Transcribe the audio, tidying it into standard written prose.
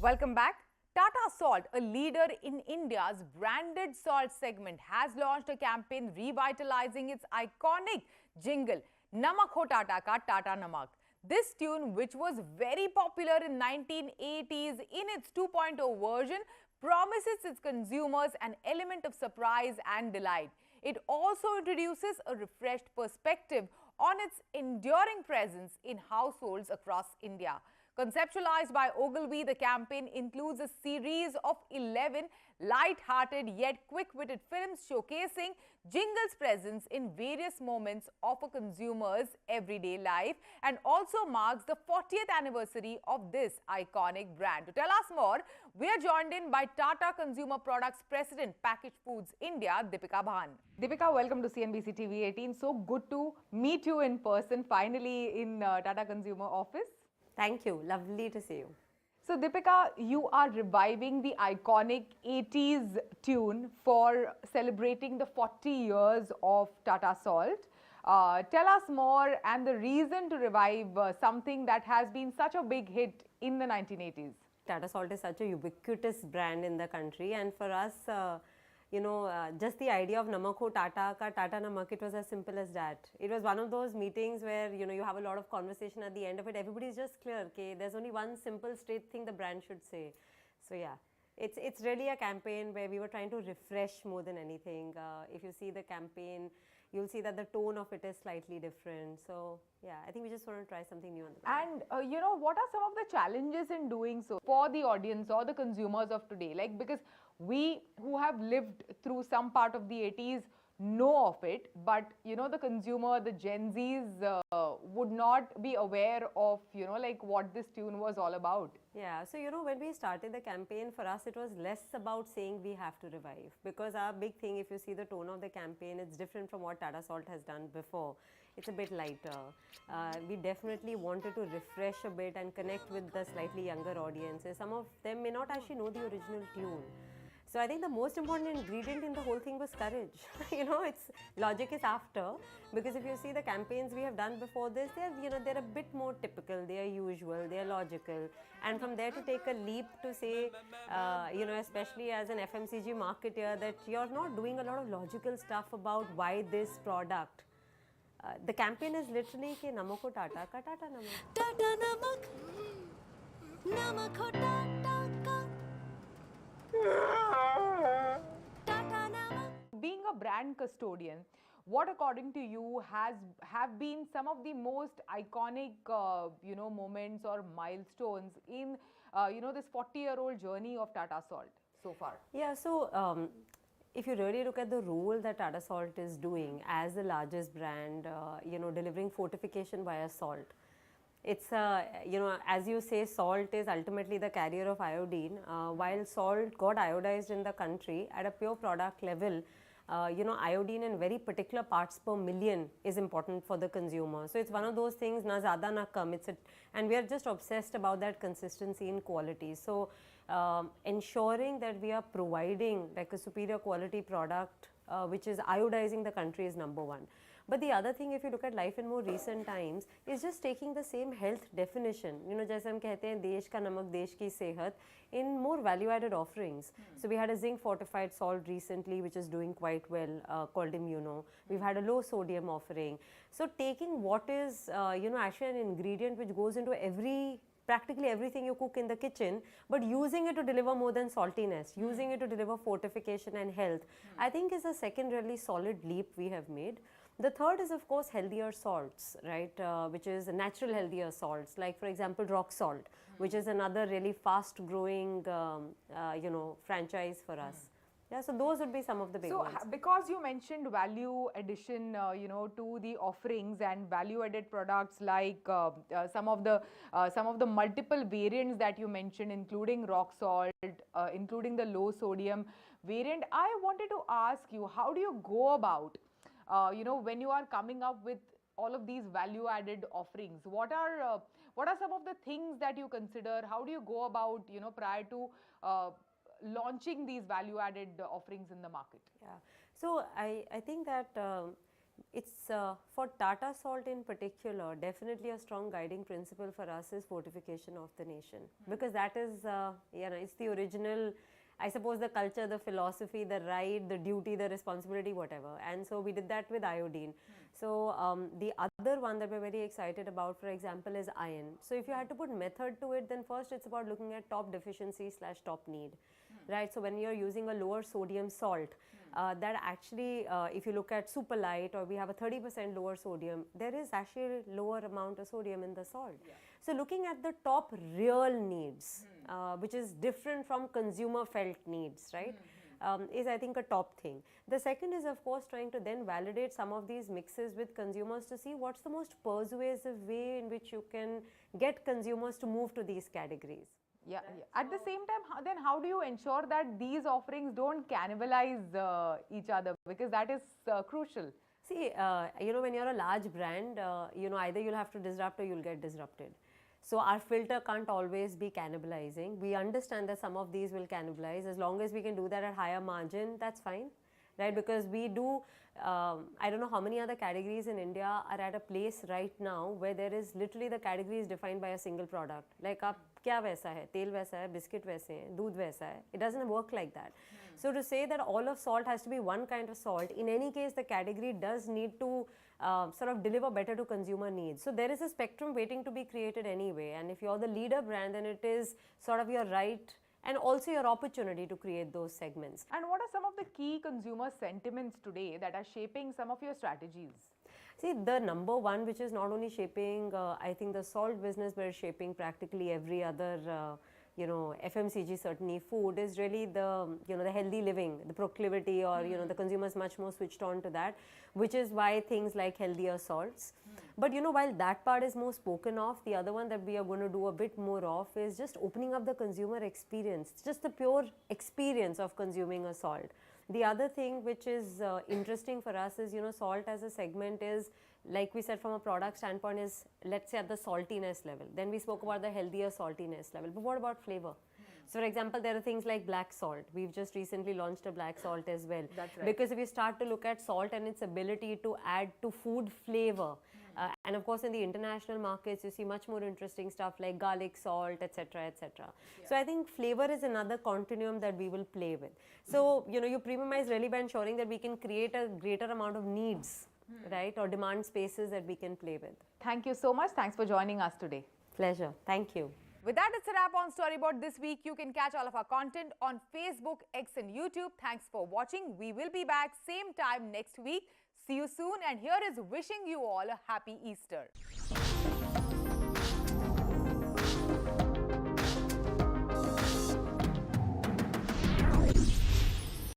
Welcome back. Tata Salt, a leader in India's branded salt segment, has launched a campaign revitalizing its iconic jingle, Namak Ho Tata Ka Tata Namak. This tune, which was very popular in 1980s in its 2.0 version, promises its consumers an element of surprise and delight. It also introduces a refreshed perspective on its enduring presence in households across India. Conceptualized by Ogilvy, the campaign includes a series of 11 light-hearted yet quick-witted films showcasing Jingle's presence in various moments of a consumer's everyday life and also marks the 40th anniversary of this iconic brand. To tell us more, we are joined in by Tata Consumer Products President, Packaged Foods India, Deepika Bhan. Deepika, welcome to CNBC TV18. So good to meet you in person, finally in Tata Consumer office. Thank you. Lovely to see you. So, Deepika, you are reviving the iconic 80s tune for celebrating the 40 years of Tata Salt. Tell us more and the reason to revive something that has been such a big hit in the 1980s. Tata Salt is such a ubiquitous brand in the country, and for us, just the idea of Namak Ho Tata Ka Tata Namak, it was as simple as that. It was one of those meetings where, you have a lot of conversation at the end of it. Everybody's just clear, okay, there's only one simple straight thing the brand should say. So yeah, it's really a campaign where we were trying to refresh more than anything. If you see the campaign, you'll see that the tone of it is slightly different. So yeah, I think we just want to try something new on the brand. And what are some of the challenges in doing so for the audience or the consumers of today? Like, because we who have lived through some part of the 80s know of it, but the consumer, the Gen Zs would not be aware of like what this tune was all about. Yeah, so when we started the campaign, for us it was less about saying we have to revive, because our big thing, if you see the tone of the campaign, it's different from what Tata Salt has done before. It's a bit lighter. We definitely wanted to refresh a bit and connect with the slightly younger audiences. Some of them may not actually know the original tune. So I think the most important ingredient in the whole thing was courage. It's logic is after, because if you see the campaigns we have done before this, they're a bit more typical, they are usual, they are logical, and from there to take a leap to say, especially as an FMCG marketer, that you're not doing a lot of logical stuff about why this product. The campaign is literally ke Namak Ho Tata Ka Tata Namak. Tata Namak, Namak Ho Tata Ka. Being a brand custodian, what according to you have been some of the most iconic moments or milestones in this 40-year-old journey of Tata Salt so far? Yeah, so if you really look at the role that Tata Salt is doing as the largest brand, delivering fortification via salt. It's, as you say, salt is ultimately the carrier of iodine. While salt got iodized in the country at a pure product level, iodine in very particular parts per million is important for the consumer. So it's one of those things, na zyada na kam. And we are just obsessed about that consistency in quality. So ensuring that we are providing like a superior quality product which is iodizing the country is number one. But the other thing, if you look at life in more recent times, is just taking the same health definition, जैसे हम कहते हैं देश का नमक देश की सेहत, in more value-added offerings. So we had a zinc fortified salt recently, which is doing quite well, called Immuno. We've had a low sodium offering. So taking what is, actually an ingredient which goes into practically everything you cook in the kitchen, but using it to deliver more than saltiness, using it to deliver fortification and health, I think is a second really solid leap we have made. The third is, of course, healthier salts, right, which is natural healthier salts, like, for example, rock salt, which is another really fast-growing, franchise for us. Yeah, so those would be some of the big ones. So, because you mentioned value addition, to the offerings and value-added products like some of the multiple variants that you mentioned, including rock salt, including the low sodium variant, I wanted to ask you, how do you go about when you are coming up with all of these value-added offerings? What are some of the things that you consider? How do you go about, prior to launching these value-added offerings in the market? Yeah, so I think that It's for Tata Salt in particular, definitely a strong guiding principle for us is fortification of the nation, because that is, it's the original, I suppose, the culture, the philosophy, the right, the duty, the responsibility, whatever. And so we did that with iodine. So the other one that we're very excited about, for example, is iron. So if you had to put method to it, then first it's about looking at top deficiency / top need, right? So when you're using a lower sodium salt, that actually, if you look at super light, or we have a 30% lower sodium, there is actually lower amount of sodium in the salt. So looking at the top real needs, which is different from consumer felt needs, right? Is I think a top thing. The second is, of course, trying to then validate some of these mixes with consumers to see what's the most persuasive way in which you can get consumers to move to these categories. Yeah, yeah. At the same time, then how do you ensure that these offerings don't cannibalize each other? Because that is crucial. See, when you're a large brand, either you'll have to disrupt or you'll get disrupted. So our filter can't always be cannibalizing. We understand that some of these will cannibalize. As long as we can do that at higher margin, that's fine, right? Because we do, I don't know how many other categories in India are at a place right now where there is literally the category is defined by a single product. Like, क्या वैसा है, तेल वैसा है, biscuit वैसे हैं, दूध वैसा है. It doesn't work like that. So to say that all of salt has to be one kind of salt, in any case, the category does need to sort of deliver better to consumer needs. So there is a spectrum waiting to be created anyway. And if you're the leader brand, then it is sort of your right and also your opportunity to create those segments. And what are some of the key consumer sentiments today that are shaping some of your strategies? See, the number one, which is not only shaping, I think, the salt business, but shaping practically every other, FMCG, certainly food, is really the, the healthy living, the proclivity, or, the consumers much more switched on to that, which is why things like healthier salts. But, while that part is more spoken of, the other one that we are going to do a bit more of is just opening up the consumer experience, just the pure experience of consuming a salt. The other thing which is interesting for us is, salt as a segment is, like we said, from a product standpoint, is, let's say, at the saltiness level. Then we spoke about the healthier saltiness level. But what about flavor? So, for example, there are things like black salt. We've just recently launched a black salt as well. That's right. Because if you start to look at salt and its ability to add to food flavor, and of course in the international markets you see much more interesting stuff like garlic salt, etc., etc. So I think flavor is another continuum that we will play with. So you premiumize really by ensuring that we can create a greater amount of needs, right, or demand spaces that we can play with. Thank you so much. Thanks for joining us today. Pleasure. Thank you. With that, it's a wrap on Storyboard this week. You can catch all of our content on Facebook, X and YouTube. Thanks for watching. We will be back same time next week. See you soon, and here is wishing you all a happy Easter.